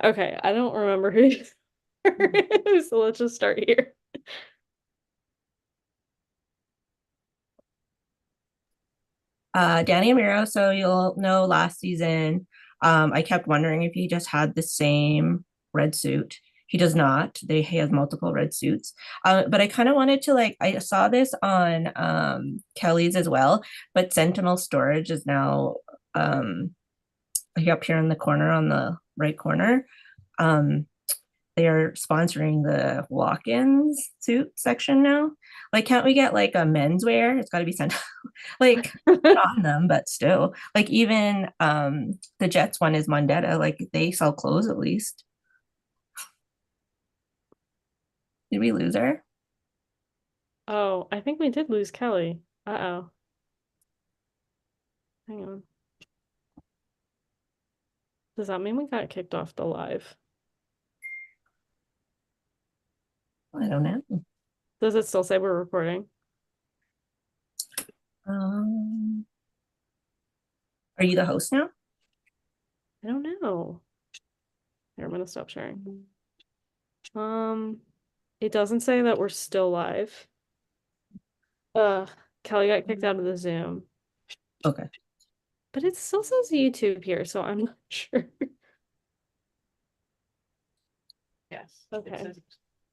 Okay, I don't remember who so let's just start here. Danny Amiro. So you'll know last season, I kept wondering if he just had the same red suit. He does not. He has multiple red suits. But I kind of wanted to I saw this on Kelly's as well, but Sentinel Storage is now up here in the corner on the right corner. They are sponsoring the walk-ins suit section now. Like, can't we get like a menswear? It's got to be sent like not on them, but still. Like even the Jets one is Mondetta. Like they sell clothes at least. Did we lose her? Oh, I think we did lose Kelly. Uh-oh. Hang on. Does that mean we got kicked off the live? I don't know. Does it still say we're recording? Are you the host now? I don't know. Here, I'm gonna stop sharing. It doesn't say that we're still live. Kelly got kicked out of the Zoom. Okay. But it still says YouTube here, so I'm not sure. Yes. Okay.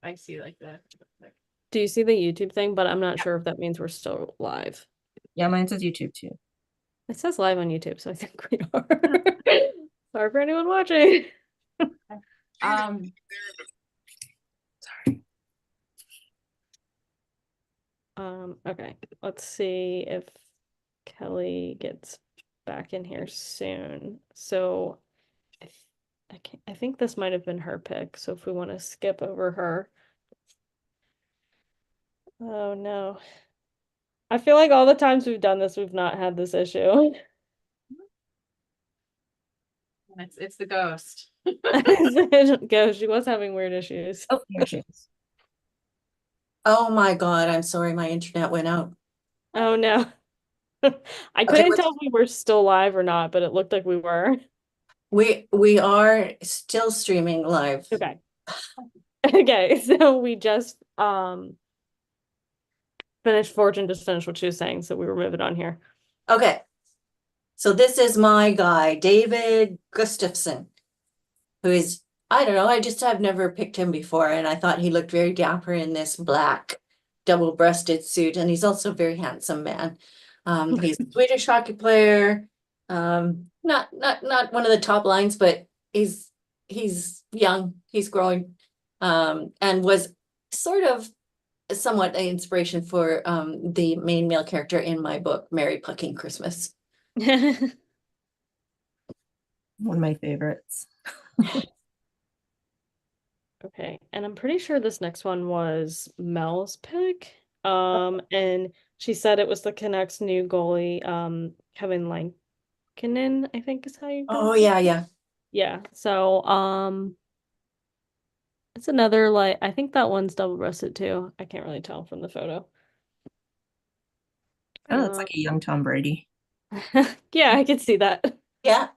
I see like that. Do you see the YouTube thing? But I'm not sure if that means we're still live. Yeah, mine says YouTube too. It says live on YouTube, so I think we are. Sorry for anyone watching. Okay, let's see if Kelly gets back in here soon. So I think this might have been her pick. So if we want to skip over her. Oh no. I feel like all the times we've done this, we've not had this issue. It's the ghost. Ghost, she was having weird issues. Oh, here she is. Oh my God, I'm sorry, my internet went out. Oh no. I couldn't tell if we were still live or not, but it looked like we were. We are still streaming live. Okay. Okay, so we just finished. Fortune just finished what she was saying, so we were moving on here. Okay. So this is my guy, David Gustafson, who is, I don't know, I've never picked him before, and I thought he looked very dapper in this black double-breasted suit, and he's also a very handsome man. He's a Swedish hockey player, not one of the top lines, but he's young, he's growing, and was sort of somewhat an inspiration for the main male character in my book, Merry Pucking Christmas. One of my favorites. Okay, and I'm pretty sure this next one was Mel's pick. And she said it was the Canucks' new goalie, Kevin Lankinen, I think is how you Oh, pronounce it. yeah. Yeah. So, it's another like I think that one's double-breasted too. I can't really tell from the photo. Oh, it's like a young Tom Brady. Yeah, I can see that. Yeah.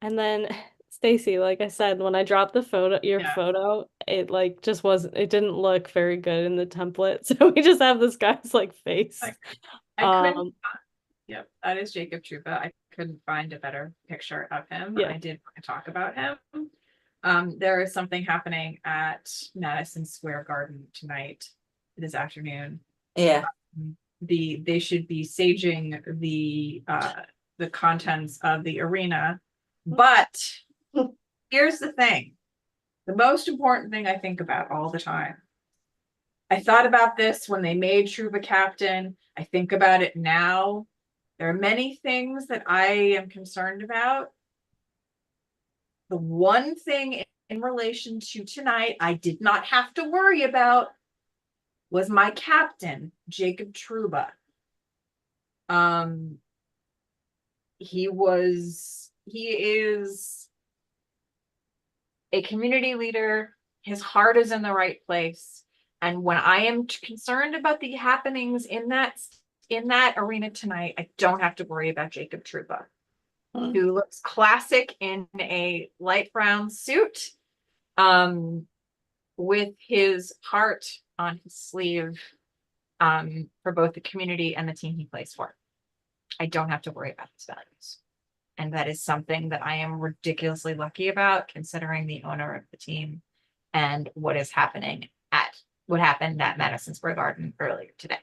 And then Stacy, like I said, when I dropped the photo, your Yeah. photo, it like just wasn't, it didn't look very good in the template. So we just have this guy's like face. I couldn't. Yep, that is Jacob Trouba. I couldn't find a better picture of him. Yeah. I did want to talk about him. There is something happening at Madison Square Garden tonight, this afternoon. Yeah. They should be saging the contents of the arena, but here's the thing: the most important thing I think about all the time. I thought about this when they made Trouba captain. I think about it now. There are many things that I am concerned about. The one thing in relation to tonight I did not have to worry about was my captain, Jacob Trouba. He is a community leader. His heart is in the right place. And when I am concerned about the happenings in that arena tonight, I don't have to worry about Jacob Trouba, who looks classic in a light brown suit, with his heart on his sleeve, for both the community and the team he plays for. I don't have to worry about his values. And that is something that I am ridiculously lucky about, considering the owner of the team and what happened at Madison Square Garden earlier today.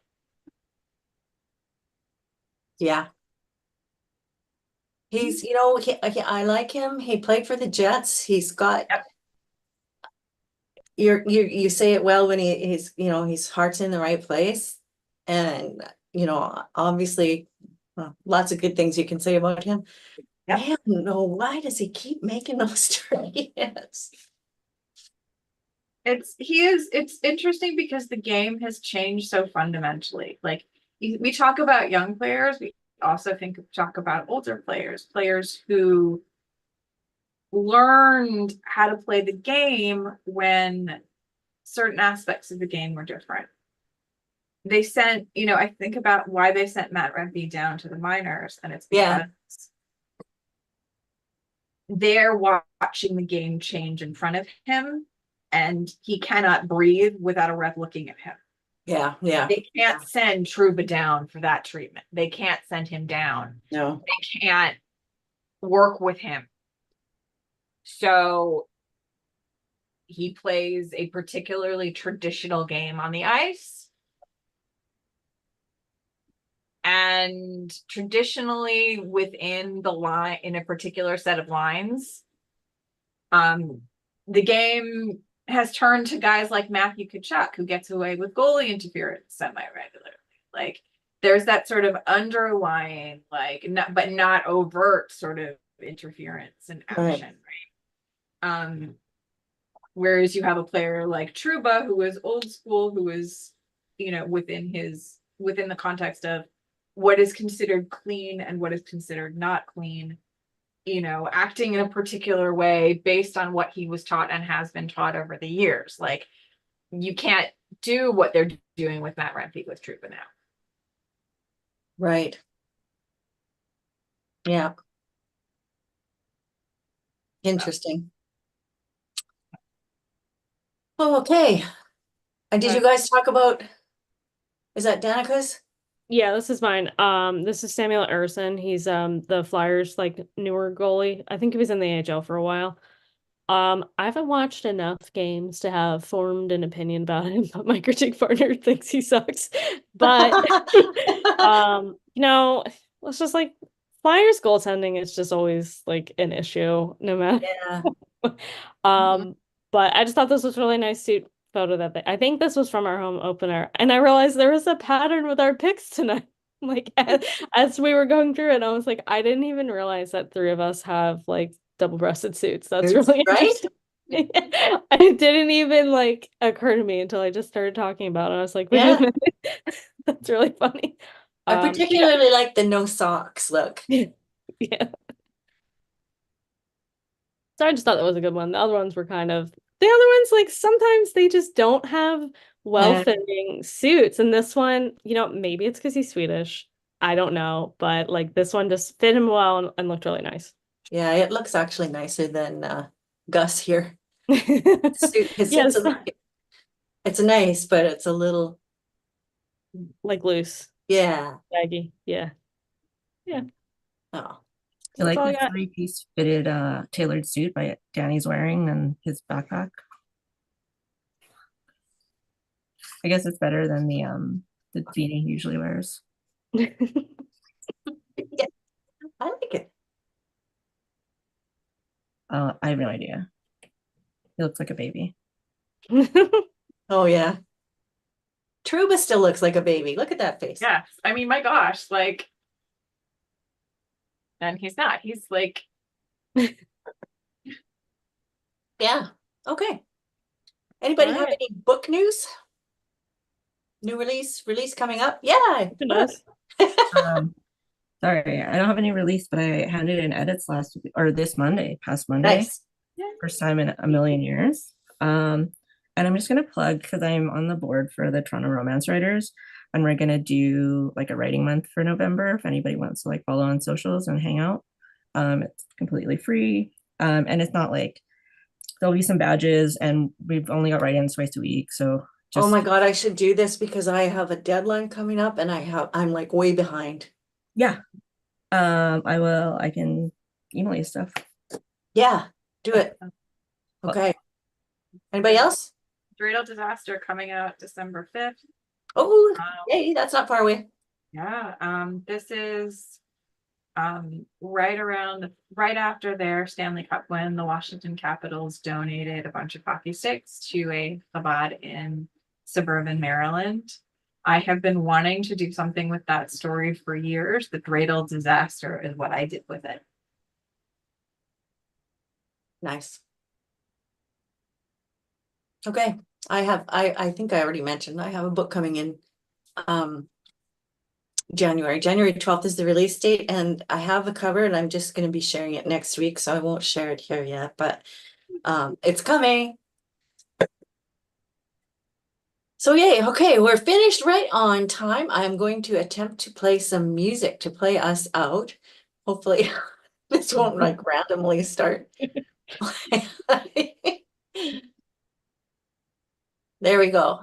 Yeah. He's, I like him. He played for the Jets. He's got, you say it well when his heart's in the right place. And, obviously, lots of good things you can say about him. Yep. I don't know, why does he keep making those trades? It's interesting because the game has changed so fundamentally. Like, we talk about young players, we also talk about older players who learned how to play the game when certain aspects of the game were different. They sent, I think about why they sent Matt Rempe down to the minors, and it's because they're watching the game change in front of him, and he cannot breathe without a ref looking at him. Yeah. They can't send Trouba down for that treatment. They can't send him down. No. They can't work with him. So he plays a particularly traditional game on the ice. And traditionally within the line, in a particular set of lines, the game has turned to guys like Matthew Tkachuk, who gets away with goalie interference semi-regularly. Like, there's that sort of underlying, but not overt sort of interference and action, right? Whereas you have a player like Trouba, who is old school, who is, within the context of what is considered clean and what is considered not clean, acting in a particular way based on what he was taught and has been taught over the years. Like, you can't do what they're doing with Matt Rempe with Trouba now. Right. Yeah. Interesting. Oh, okay. And did you Right. guys talk about, is that Danica's? Yeah, this is mine. This is Samuel Ersson. He's the Flyers like newer goalie. I think he was in the AHL for a while. I haven't watched enough games to have formed an opinion about him, but my critic partner thinks he sucks. But it's just like Flyers goaltending is just always like an issue, no matter. Yeah. Um, but I just thought this was a really nice suit photo I think this was from our home opener, and I realized there was a pattern with our picks tonight. Like as we were going through it, I was like, I didn't even realize that three of us have like double-breasted suits. That's Suits, really right? interesting. It didn't even like occur to me until I just started talking about it. I was like, wait Yeah. a minute. That's really funny. I Yeah. particularly like the no socks look. Yeah. So I just thought that was a good one. The other ones were the other ones, like sometimes they just don't have well-fitting suits. And this one, maybe it's because he's Swedish. I don't know. But like this one just fit him well and looked really nice. Yeah, it looks actually nicer than Gus here. Suit, his Yes, suit's it's nice, but it's a little, like loose, yeah. baggy. Yeah. Yeah. Oh, You That's like all I the got. three-piece fitted tailored suit by Danny's wearing and his backpack? I guess it's better than the beanie he usually wears. yeah, I like it. I have no idea. He looks like a baby. Oh yeah. Truba still looks like a baby. Look at that face. Yes. I mean, my gosh, like, and he's not. He's like, Yeah. Okay. Anybody have Alright. any book news? New release coming up? Yeah. Who knows? Sorry, I don't have any release, but I handed in edits this Monday, past Monday. Nice. First time in a million years. And I'm just gonna plug because I'm on the board for the Toronto Romance Writers, and we're gonna do like a writing month for November. If anybody wants to like follow on socials and hang out, it's completely free. And it's not like there'll be some badges, and we've only got write-ins twice a week, so Oh my God, I should do this because I have a deadline coming up and I'm like way behind. yeah. I can email you stuff. Yeah, do it. Okay. Anybody else? Dreidel Disaster coming out December 5th. Oh, yay, that's not far away. Yeah, this is right after their Stanley Cup win. The Washington Capitals donated a bunch of hockey sticks to a Chabad in suburban Maryland. I have been wanting to do something with that story for years. The Dreidel Disaster is what I did with it. Nice. Okay. I think I already mentioned I have a book coming in January 12th is the release date, and I have a cover and I'm just going to be sharing it next week, so I won't share it here yet, but it's coming. So yay, okay, we're finished right on time. I'm going to attempt to play some music to play us out. Hopefully this won't like randomly start. There we go.